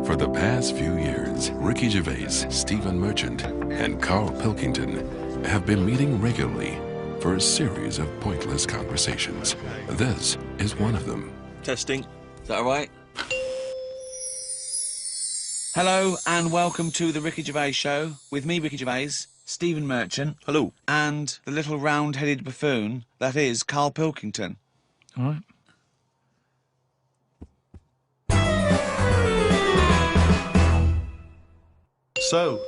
For the past few years, Ricky Gervais, Stephen Merchant, and Karl Pilkington have been meeting regularly for a series of pointless conversations. This is one of them. Testing. Is that all right? Hello and welcome to the Ricky Gervais Show with me, Ricky Gervais, Stephen Merchant. Hello. And the little round-headed buffoon that is Karl Pilkington. All right. So,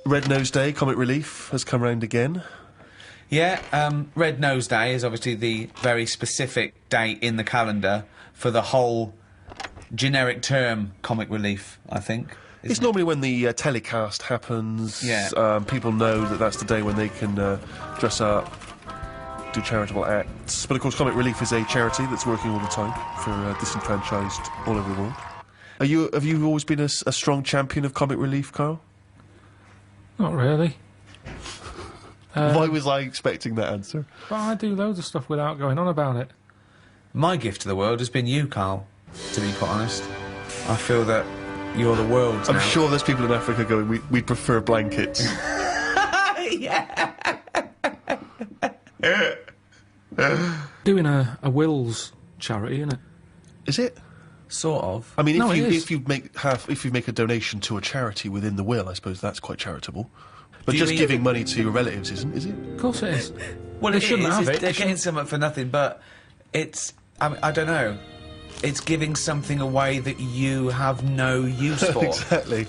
Red Nose Day, Comic Relief, has come round again. Yeah, Red Nose Day is obviously the very specific date in the calendar for the whole generic term Comic Relief, I think. It's normally when the telecast happens. Yeah. People know that that's the day when they can dress up, do charitable acts. But of course, Comic Relief is a charity that's working all the time for disenfranchised all over the world. Have you always been a strong champion of Comic Relief, Karl? Not really. Why was I expecting that answer? But I do loads of stuff without going on about it. My gift to the world has been you, Karl, to be quite honest. I feel that you're the world's I'm now. sure there's people in Africa going, we prefer blankets. Yeah. Doing a wills charity, innit? Is it? Sort of. I mean, No, it is. if you make a donation to a charity within the will, I suppose that's quite charitable. But Do you just mean- giving money to your relatives isn't, is it? Of course it is. Well, They it shouldn't is. have it. They're They getting something for nothing, but it's... I don't know. It's giving something away that you have no use for. Exactly.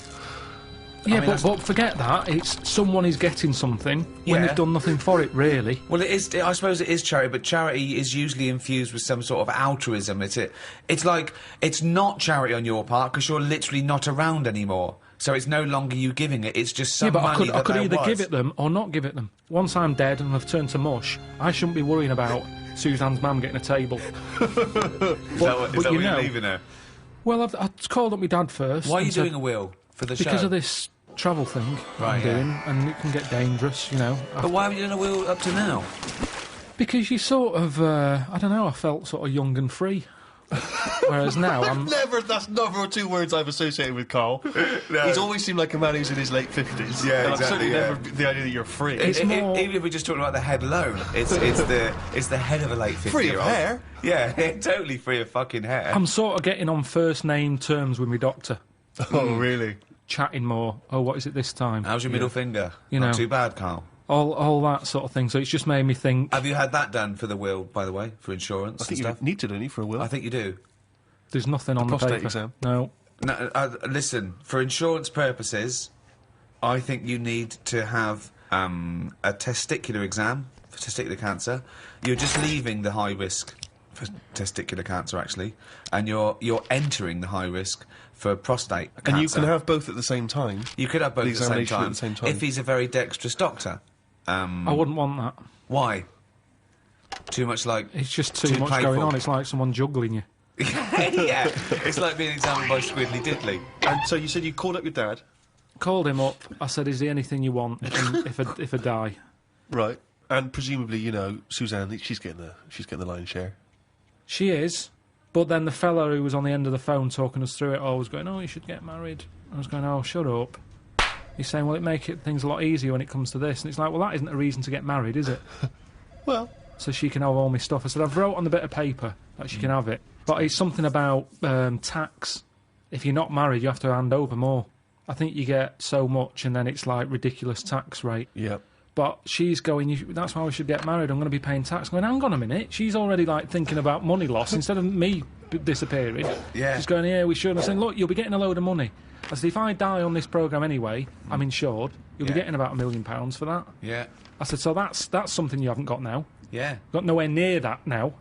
Yeah, mean, but forget that. It's someone is getting something when Yeah. they've done nothing for it, really. Well, it is. I suppose it is charity, but charity is usually infused with some sort of altruism. It's like it's not charity on your part because you're literally not around anymore. So it's no longer you giving it. It's just some Yeah, but money I could there either was. give it them or not give it them. Once I'm dead and I've turned to mush, I shouldn't be worrying about Suzanne's mum getting a table. Is that but what you you're know- leaving her? Well, I called up my dad first. Why are you and said, doing a will for the show? Because of this travel thing Right, I'm yeah. doing, and it can get dangerous, you know. But why haven't you done a will up to now? Because you sort of, I don't know, I felt sort of young and free. Whereas now I'm... That's never two words I've associated with Karl. He's always seemed like a man who's in his late 50s. Yeah, and exactly, I've certainly yeah. never the idea that you're free. It's more- Even if we're just talking about the head alone, it's the head of a late 50-year-old. Free of hair? Yeah, totally free of fucking hair. I'm sort of getting on first name terms with my doctor. Oh, really? Chatting more. Oh, what is it this time? How's your middle finger? You Not know. too bad, Karl. All that sort of thing. So it's just made me think... Have you had that done for the will, by the way, for insurance I think and you stuff? need to, don't you, for a will? I think you do. There's nothing on the prostate paper. exam? No. No, listen, for insurance purposes, I think you need to have a testicular exam for testicular cancer. You're just leaving the high risk for testicular cancer, actually, and you're entering the high risk for prostate cancer. And you can have both at the same time. You could have both the at the same examination time, at the same time. if he's a very dexterous doctor. I wouldn't want that. Why? Too much like... It's just too much playful. going on. It's like someone juggling you. Yeah, it's like being examined by Squiddly Diddly. And so you said you called up your dad. Called him up. I said, is there anything you want if I die? Right. And presumably, you know, Suzanne, she's getting the lion's share. She is. But then the fella who was on the end of the phone talking us through it all was going, oh, you should get married. I was going, oh, shut up. He's saying, well, it make things a lot easier when it comes to this. And it's like, well, that isn't a reason to get married, is it? Well, So she can have all my stuff. I said, I've wrote on the bit of paper that she can have it. But it's something about tax. If you're not married, you have to hand over more. I think you get so much and then it's like ridiculous tax rate. yeah. But she's going, that's why we should get married, I'm going to be paying tax. I'm going, hang on a minute. She's already, like, thinking about money loss instead of me disappearing. Yeah. She's going, yeah, we should. I said, look, you'll be getting a load of money. I said, if I die on this programme anyway, I'm insured, you'll be Yeah. getting about £1 million for that. Yeah, I said, so that's something you haven't got now. yeah, Got nowhere near that now.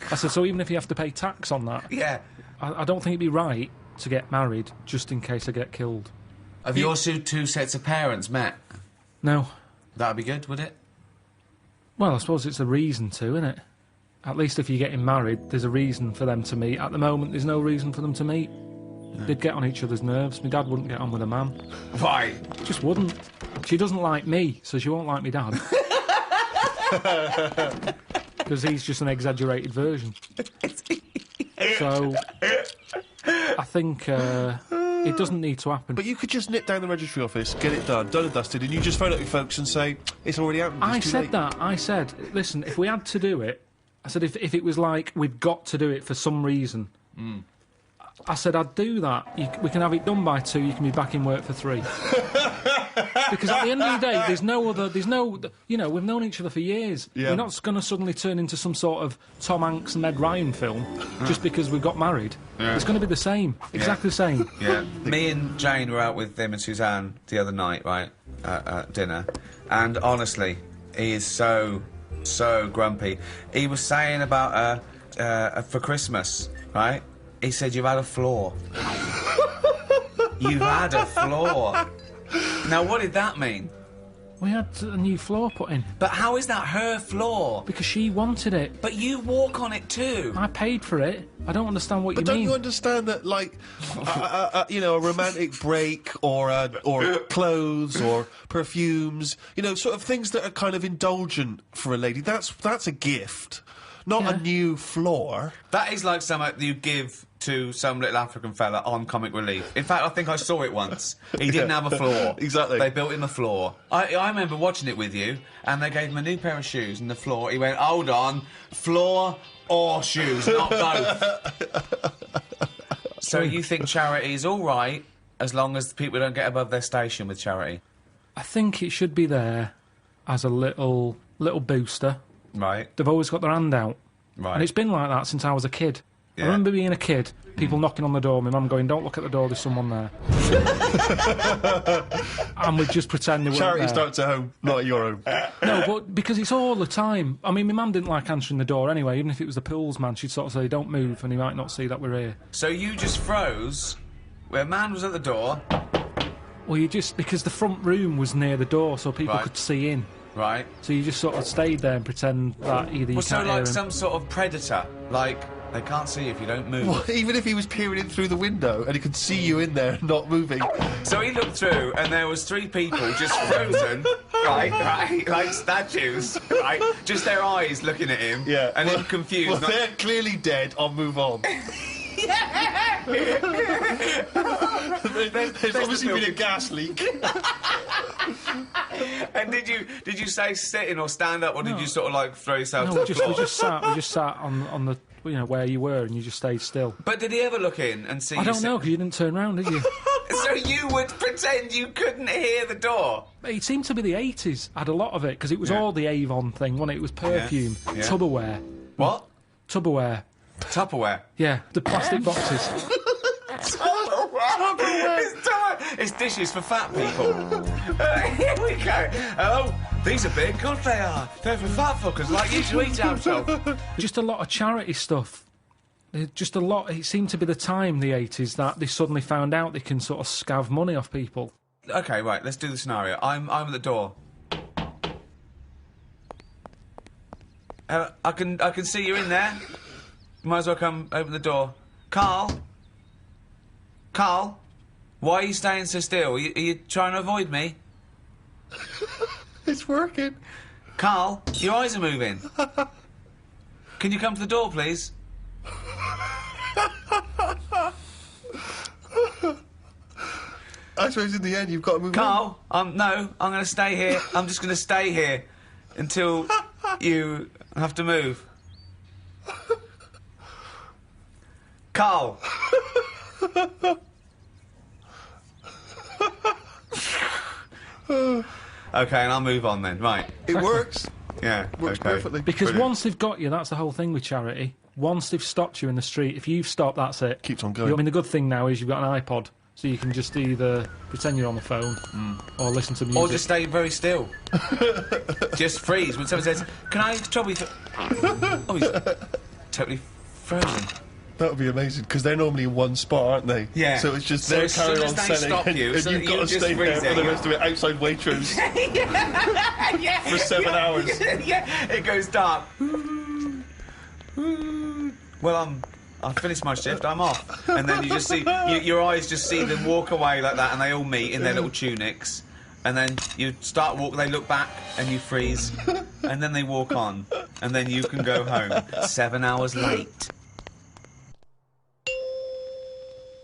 I said, so even if you have to pay tax on that, yeah. I don't think it'd be right to get married just in case I get killed. Have your two sets of parents met? No. That'd be good, would it? Well, I suppose it's a reason to, isn't it? At least if you're getting married, there's a reason for them to meet. At the moment, there's no reason for them to meet. They'd get on each other's nerves. My dad wouldn't get on with a man. Why? Just wouldn't. She doesn't like me, so she won't like me dad. Because he's just an exaggerated version. So, I think It doesn't need to happen. But you could just nip down the registry office, get it done and dusted, and you just phone up your folks and say, it's already happened, it's I too said late. that. I said, listen, if we had to do it, I said, if it was like we've got to do it for some reason, I said, I'd do that. We can have it done by 2, you can be back in work for 3. Because at the end of the day, there's no, you know, we've known each other for years. Yeah. We're not going to suddenly turn into some sort of Tom Hanks and Meg Ryan film just because we got married. Yeah. It's going to be the same, exactly the same. Yeah. Me and Jane were out with them and Suzanne the other night, right, at dinner, and honestly, he is so grumpy. He was saying about for Christmas, right? He said, you've had a flaw. You've had a flaw. Now, what did that mean? We had a new floor put in. But how is that her flaw? Because she wanted it. But you walk on it too. I paid for it. I don't understand what But you don't mean. you understand that, like, you know, a romantic break or clothes or perfumes, you know, sort of things that are kind of indulgent for a lady, that's a gift, not a new floor. That is like something you give to some little African fella on Comic Relief. In fact, I think I saw it once. He didn't have a floor. Exactly. They built him a floor. I remember watching it with you, and they gave him a new pair of shoes and the floor. He went, hold on, floor or shoes, not both. So you think charity is all right as long as people don't get above their station with charity? I think it should be there as a little booster. Right. They've always got their hand out. Right. And it's been like that since I was a kid. Yeah. I remember being a kid, people knocking on the door, my mum going, don't look at the door, there's someone there. And we'd just pretend they weren't Charity there. starts at home, not at your home. No, but because it's all the time. I mean, my mum didn't like answering the door anyway, even if it was the pools man, she'd sort of say, don't move, and he might not see that we're here. So you just froze where a man was at the door. Well, you just, because the front room was near the door, so people Right. could see in. Right. So you just sort of stayed there and pretend that either you Well, so can't hear like him. some sort of predator. Like, they can't see you if you don't move. Well, even if he was peering in through the window and he could see you in there not moving. So he looked through, and there was 3 people just frozen, right, like statues, right? Just their eyes looking at him, Yeah. and well, him confused. Well, not- they're clearly dead. I'll move on. There's obviously been a gas leak. And did you say sitting or stand up, or did you sort of like throw yourself No, to we the just floor? sat on the, you know, where you were, and you just stayed still. But did he ever look in and see? I don't know, because you didn't turn round, did you? So you would pretend you couldn't hear the door? It seemed to be the 80s, had a lot of it, because it was all the Avon thing, wasn't it? It was perfume, Yeah. Tupperware. What? Tupperware. Tupperware. Yeah, the plastic boxes. It's dishes for fat people. Here we go. Oh, these are big. God, they are. They're for fat fuckers like you to eat out of. Just a lot of charity stuff. Just a lot. It seemed to be the time, the 80s, that they suddenly found out they can sort of scav money off people. Okay, right. Let's do the scenario. I'm at the door. I can see you in there. You might as well come open the door. Karl, why are you staying so still? Are you trying to avoid me? It's working. Karl, your eyes are moving. Can you come to the door, please? I suppose in the end you've got to move Karl, no, I'm going to stay here. I'm just going to stay here until you have to move. Karl. Okay, and I'll move on then. Right. It works. Yeah. Works okay. perfectly. Because Brilliant. once they've got you, that's the whole thing with charity. Once they've stopped you in the street, if you've stopped, that's it. Keeps on going. I mean, the good thing now is you've got an iPod, so you can just either pretend you're on the phone or listen to music. Or just stay very still. Just freeze. When someone says, can I trouble you for... Oh, he's totally frozen. That would be amazing, because they're normally in one spot, aren't they? Yeah. So it's just So they're as soon carrying as on they selling, stop you, and so you've that got you're to just stay there for freezing. the rest of it outside Waitrose for 7 hours. Yeah, it goes dark. Well, I've finished my shift, I'm off. And then you just see, your eyes just see them walk away like that, and they all meet in their little tunics. And then you start walk, they look back, and you freeze. And then they walk on. And then you can go home 7 hours late.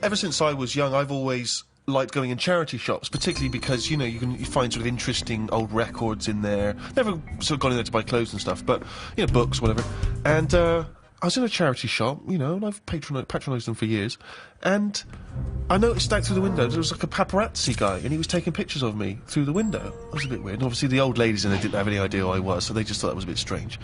ever since I was young, I've always liked going in charity shops, particularly because, you know, you find sort of interesting old records in there. Never sort of gone in there to buy clothes and stuff, but, you know, books, whatever. And, I was in a charity shop, you know, and I've patronised them for years, and I noticed out through the window there was like a paparazzi guy, and he was taking pictures of me through the window. That was a bit weird. And obviously the old ladies in there didn't have any idea who I was, so they just thought that was a bit strange.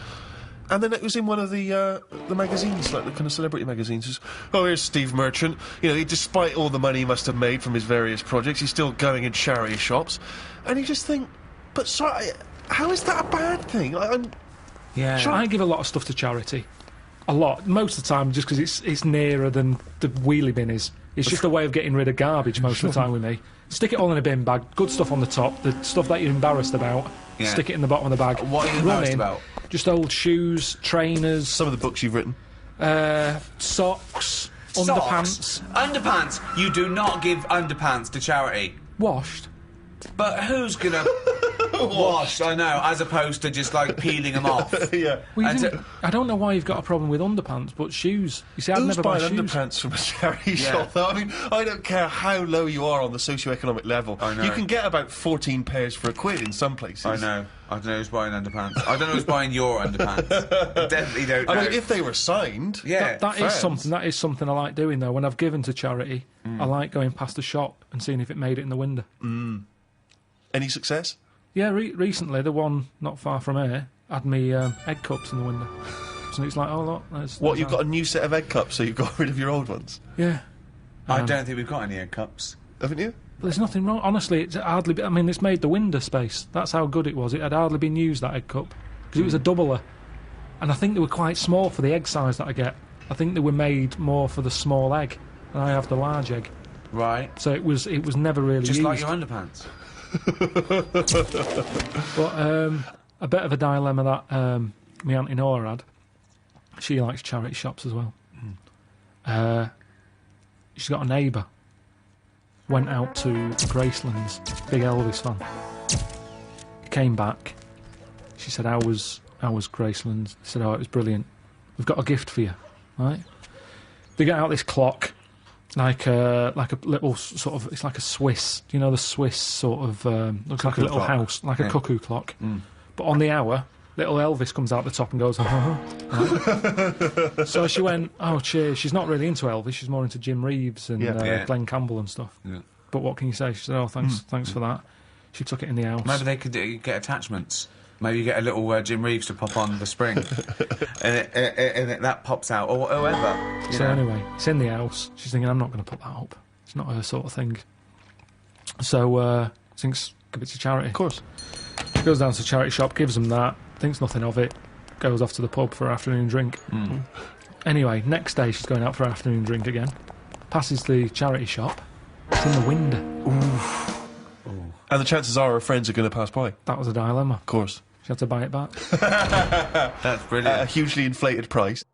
And then it was in one of the magazines, like the kind of celebrity magazines. Just, oh, here's Steve Merchant. You know, despite all the money he must have made from his various projects, he's still going in charity shops. And you just think, but sorry, how is that a bad thing? I give a lot of stuff to charity. A lot. Most of the time, just because it's nearer than the wheelie bin is. It's just a way of getting rid of garbage most of the time with me. Stick it all in a bin bag, good stuff on the top, the stuff that you're embarrassed about, stick it in the bottom of the bag. What are you embarrassed about? Just old shoes, trainers. Some of the books you've written. Socks, underpants. Underpants? You do not give underpants to charity. Washed. But who's gonna wash? I know, as opposed to just like peeling them off. Yeah. Well, I don't know why you've got a problem with underpants, but shoes. You see, I'd never buy shoes. Underpants from a charity shop, though? I mean, I don't care how low you are on the socio-economic level. I know. You can get about 14 pairs for £1 in some places. I know. I don't know who's buying underpants. I don't know who's buying your underpants. I definitely don't know. I mean, if they were signed... Yeah. That is something I like doing, though. When I've given to charity, I like going past the shop and seeing if it made it in the window. Any success? Yeah, recently, the one not far from here had me egg cups in the window. So it's like, oh, look, What, you've got a new set of egg cups, so you've got rid of your old ones? Yeah. I don't think we've got any egg cups. Haven't you? But there's nothing wrong. Honestly, it's hardly... I mean, it's made the window space. That's how good it was. It had hardly been used, that egg cup. Because it was a doubler. And I think they were quite small for the egg size that I get. I think they were made more for the small egg. And I have the large egg. Right. So it was never really Just used. like your underpants. But a bit of a dilemma that my Auntie Nora had. She likes charity shops as well. She's got a neighbour. Went out to Graceland's, big Elvis fan. Came back. She said, how was Graceland's? I said, oh, it was brilliant. We've got a gift for you, right? They get out this clock, like a little sort of, it's like a Swiss, you know, the Swiss sort of, looks like a little house, like a cuckoo clock. But on the hour, little Elvis comes out the top and goes, right? So she went, oh, cheers. She's not really into Elvis, she's more into Jim Reeves and Glenn Campbell and stuff. Yeah. But what can you say? She said, oh, thanks for that. She took it in the house. Maybe they could get attachments. Maybe you get a little Jim Reeves to pop on the spring, and that pops out, or whoever. So anyway, it's in the house. She's thinking, I'm not going to put that up. It's not her sort of thing. So thinks, give it to charity. Of course. She goes down to the charity shop, gives them that, thinks nothing of it, goes off to the pub for an afternoon drink. Anyway, next day she's going out for an afternoon drink again. Passes the charity shop. It's in the window. Ooh. And the chances are her friends are going to pass by. That was a dilemma. Of course. She had to buy it back. That's brilliant. A hugely inflated price.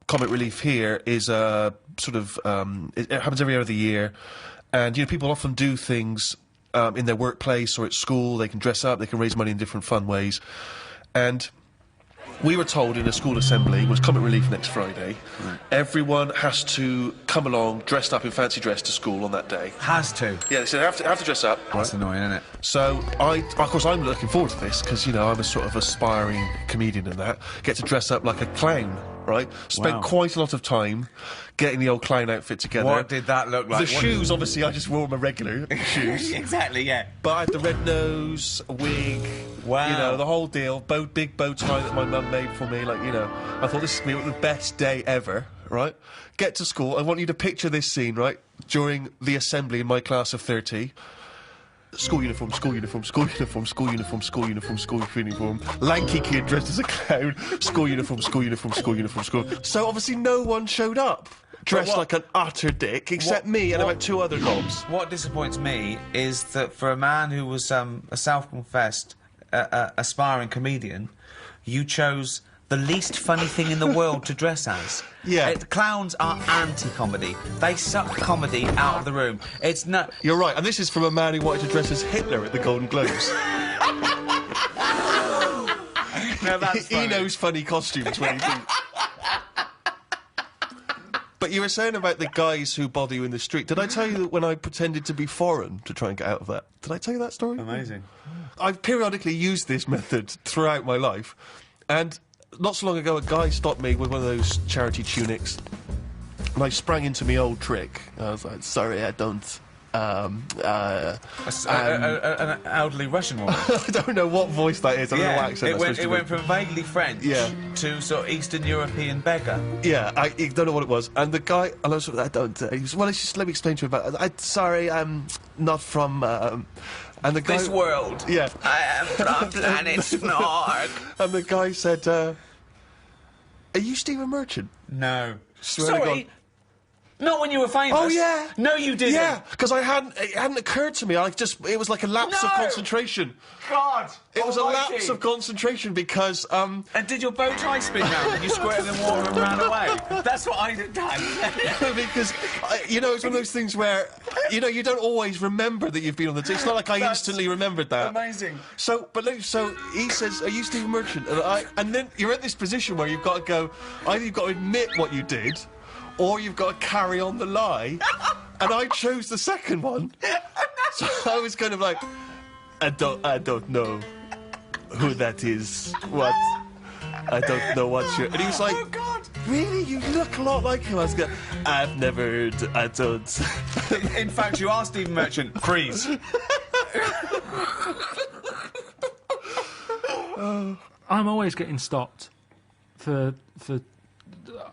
Comic relief here is sort of... it happens every other year. And, you know, people often do things in their workplace or at school. They can dress up, they can raise money in different fun ways. And we were told in a school assembly, was Comic Relief next Friday, everyone has to come along dressed up in fancy dress to school on that day. Has to? Yeah, they said have to dress up. That's annoying, isn't it? So, of course, I'm looking forward to this, because, you know, I'm a sort of aspiring comedian and that. Get to dress up like a clown, right? Spent quite a lot of time getting the old clown outfit together. What did that look like? The shoes, obviously, I just wore my regular shoes. Exactly, yeah. But I had the red nose, a wig, you know, the whole deal. Big bow tie that my mum made for me, like, you know. I thought this is going to be the best day ever, right? Get to school, I want you to picture this scene, right? During the assembly in my class of 30. School uniform, school uniform, school uniform, school uniform, school uniform, school uniform. Lanky kid dressed as a clown. School uniform, school uniform, school uniform, school. So obviously no one showed up. Dressed like an utter dick, except me and about two other knobs. What disappoints me is that for a man who was a self-confessed aspiring comedian, you chose the least funny thing in the world to dress as. Yeah. Clowns are anti-comedy. They suck comedy out of the room. It's not... You're right, and this is from a man who wanted to dress as Hitler at the Golden Globes. No, that's funny. He knows funny costumes when he thinks... But you were saying about the guys who bother you in the street. Did I tell you that when I pretended to be foreign to try and get out of that? Did I tell you that story? Amazing. I've periodically used this method throughout my life, and not so long ago a guy stopped me with one of those charity tunics, and I sprang into my old trick. I was like, sorry, I don't... An elderly Russian woman. I don't know what voice that is. I don't know what accent it went from vaguely French to sort of Eastern European beggar. Yeah, I don't know what it was. And the guy, and I was sort of, I don't. He was, well, just let me explain to you about it. Sorry, I'm not from. And the guy, this world. Yeah. I am from planet Snork. And the guy said, "Are you Stephen Merchant?" No. Swear to Sorry. God. Not when you were famous. Oh yeah. No, you didn't. Yeah, because it hadn't occurred to me. It was like a lapse of concentration. God. It was a lapse of concentration because And did your bow tie spin round and you squirted in water and ran away? That's what I'd have done. because it's one of those things where you don't always remember that you've been on the. It's not like I instantly remembered that. Amazing. So he says, "Are you Stephen Merchant?" And then you're at this position where you've got to go. Either you've got to admit what you did, or you've got to carry on the lie. And I chose the second one. So I was kind of like, I don't know who that is. What? I don't know what you're... And he was like, Oh, God. Really? You look a lot like him. I was going, I've never heard... I don't... In fact, you are Stephen Merchant. Freeze. I'm always getting stopped for.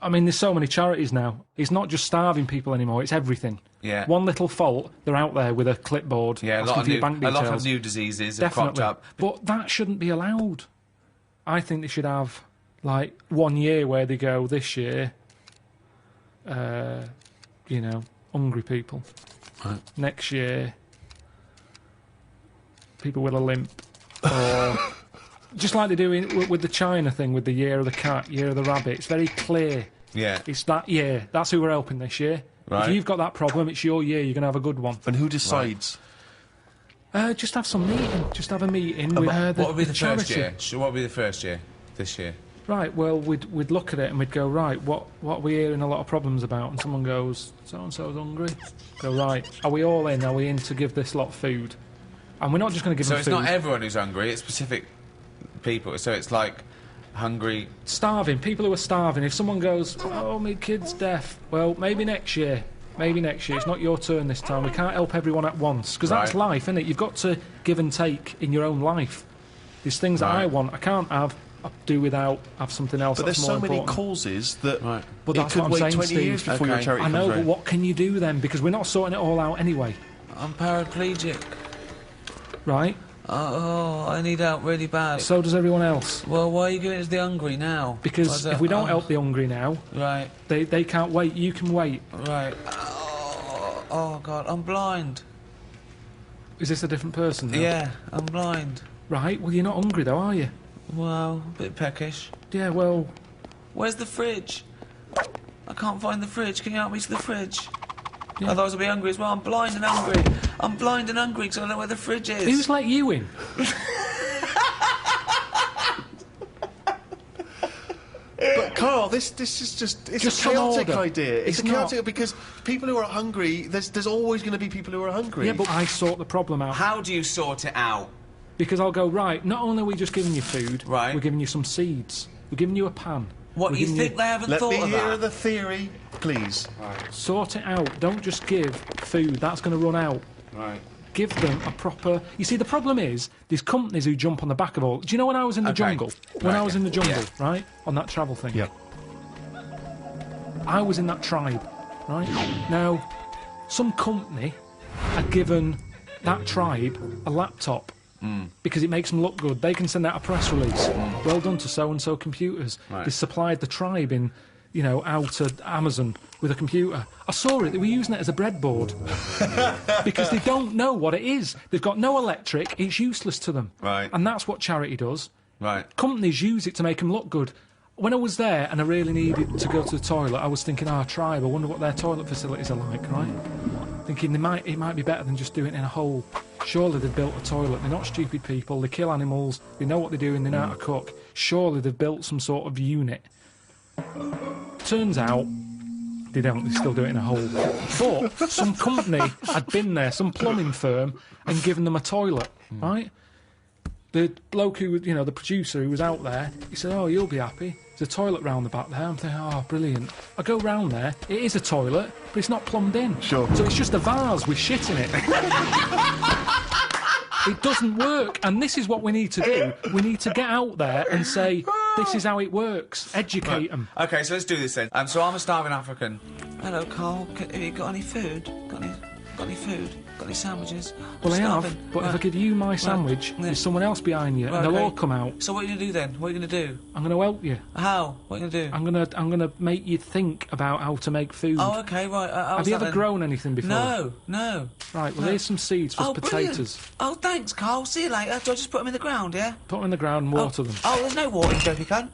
I mean, there's so many charities now. It's not just starving people anymore. It's everything. Yeah. One little fault, they're out there with a clipboard. Yeah, asking for your bank a details. lot of new diseases have Definitely. cropped up. But that shouldn't be allowed. I think they should have, like, 1 year where they go, this year, hungry people. Right. Next year, people with a limp. Or just like they do with the China thing, with the year of the cat, year of the rabbit. It's very clear. Yeah. It's that year. That's who we're helping this year. Right. If you've got that problem, it's your year. You're going to have a good one. And who decides? Just have some meeting. Just have a meeting with What would be the charity. first year? What would be the first year? This year? Right, well, we'd look at it and we'd go, right, what are we hearing a lot of problems about? And someone goes, so-and-so's hungry. Go, right, are we all in? Are we in to give this lot food? And we're not just going to give So them it's food. not everyone who's hungry, it's specific people. So it's like hungry... Starving, people who are starving. If someone goes, oh, my kid's deaf, well, maybe next year. Maybe next year. It's not your turn this time. We can't help everyone at once. Because that's life, isn't it? You've got to give and take in your own life. There's things that I want, I can't have, I do without, have something else But that's there's more so many important. causes that But it that's could what I'm wait saying, 20 Steve. years before your Okay. charity I know, comes but round. what can you do then? Because we're not sorting it all out anyway, I'm paraplegic. right? Oh, I need help really bad. So does everyone else. Well, why are you giving it to the hungry now? Because if we don't help the hungry now, Right, they can't wait. You can wait. right. Oh, God, I'm blind. Is this a different person now? Yeah, I'm blind. Right, well, you're not hungry though, are you? Well, a bit peckish. Yeah, well, Where's the fridge? I can't find the fridge. Can you help me to the fridge? Yeah. Otherwise I'll be hungry as well. I'm blind and hungry. I'm blind and hungry because I don't know where the fridge is. who's let you in? But Carl, this is just a some chaotic order. idea. It's It's a chaotic because people who are hungry, there's always going to be people who are hungry. Yeah, but I sort the problem out. How do you sort it out? Because I'll go, right, not only are we just giving you food, Right. we're giving you some seeds. We're giving you a pan. What, We're you giving think they haven't Let thought me of hear that? the theory, please. Sort it out. Don't just give food. That's going to run out. Right. Give them a proper... You see, the problem is, there's companies who jump on the back of all... Do you know when I was in the Okay. jungle? When Right, I was in the jungle, yeah. right? On that travel thing. Yeah. I was in that tribe, right? Now, some company had given that tribe a laptop because it makes them look good. They can send out a press release. Well done to so-and-so computers. Right. They supplied the tribe in, out to Amazon with a computer. I saw it. They were using it as a breadboard because they don't know what it is. They've got no electric. It's useless to them. Right. And that's what charity does. Right. Companies use it to make them look good. When I was there and I really needed to go to the toilet, I was thinking, tribe, I wonder what their toilet facilities are like, right? Thinking it might be better than just doing it in a hole. Surely they've built a toilet. They're not stupid people. They kill animals. They know what they're doing. They know how to cook. Surely they've built some sort of unit. Turns out, They don't. They still do it in a hole. But some company had been there, some plumbing firm, and given them a toilet, right? The bloke who, the producer who was out there, he said, "Oh, you'll be happy. There's a toilet round the back there." I'm thinking, "Oh, brilliant." I go round there. It is a toilet, but it's not plumbed in. Sure. So it's just a vase with shit in it. It doesn't work, and this is what we need to do. We need to get out there and say, this is how it works. Educate them. Okay, so let's do this then. So I'm a starving African. Hello, Carl. Have you got any food? Got any food? Got any sandwiches? Well, I Starving. have, but if I give you my sandwich, there's someone else behind you, and they'll all come out. So what are you going to do then? What are you going to do? I'm going to help you. How? What are you going to do? I'm gonna make you think about how to make food. Oh, okay, right. Have you ever grown anything before? No. Right, well, here's some seeds for potatoes. Brilliant. Oh, thanks, Carl. See you later. Do I just put them in the ground, yeah? Put them in the ground and water them. Oh, there's no water, you dopey cunt.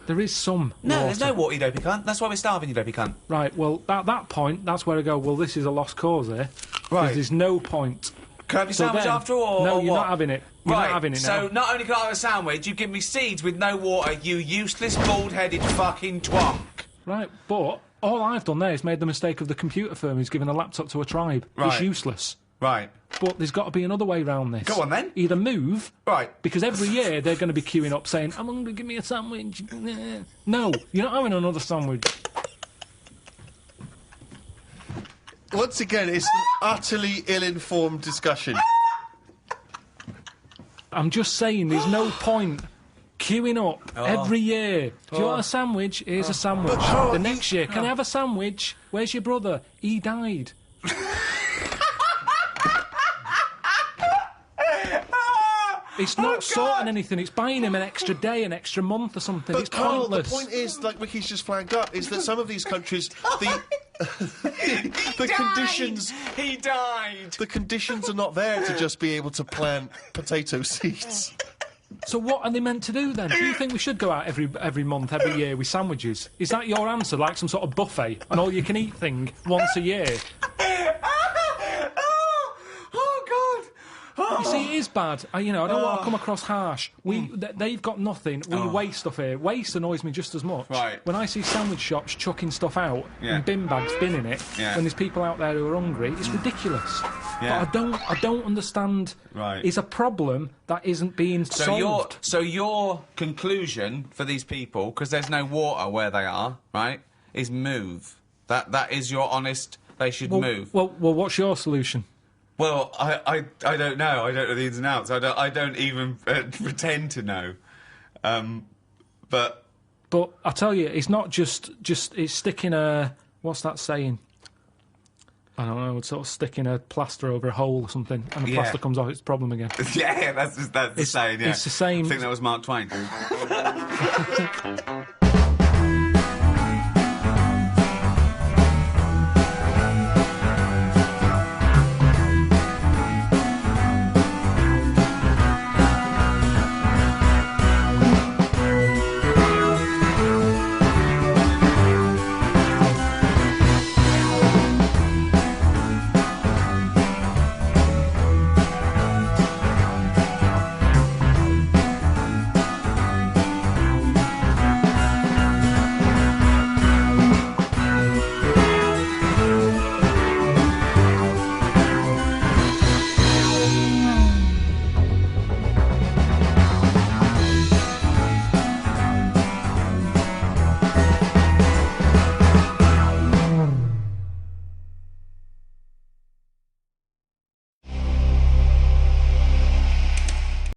There is some No, water. there's no water, you dopey cunt. That's why we're starving, you dopey cunt. Right, well, at that point, that's where I go, well, this is a lost cause here. Right. There's no point. Can I have your sandwich then, after all, no, or you're what? not having it. You're not having it now. So not only can I have a sandwich, you give me seeds with no water, you useless, bald-headed fucking twonk. Right, but all I've done there is made the mistake of the computer firm who's given a laptop to a tribe. Right. It's useless. Right. But there's got to be another way round this. Go on, then. Either move... Right. Because every year they're going to be queuing up saying, I'm hungry, give me a sandwich. No, you're not having another sandwich. Once again, it's an utterly ill-informed discussion. I'm just saying, there's no point queuing up every year. Do you want a sandwich? Here's a sandwich. The next year, can I have a sandwich? Where's your brother? He died. It's not sorting anything. It's buying him an extra day, an extra month or something. But It's Carl, pointless. the point is, like Ricky's just flagged up, is that some of these countries, the conditions... He died! The conditions are not there to just be able to plant potato seeds. So what are they meant to do then? Do you think we should go out every month, every year with sandwiches? Is that your answer, like some sort of buffet, an all-you-can-eat thing once a year? You see, it is bad. I don't want to come across harsh. They've got nothing. We waste stuff here. Waste annoys me just as much. Right. When I see sandwich shops chucking stuff out and bin bags binning it, when there's people out there who are hungry, it's ridiculous. Yeah. But I don't understand. Right. It's a problem that isn't being solved. So your conclusion for these people, because there's no water where they are, right, is move. That is your honest. They should move. Well, what's your solution? Well, I don't know. I don't know the ins and outs. I don't even pretend to know. But I tell you, it's not just it's sticking a, what's that saying? I don't know. It's sort of sticking a plaster over a hole or something, and the plaster comes off. It's a problem again. yeah, that's the saying. Yeah, It's the same. I think that was Mark Twain.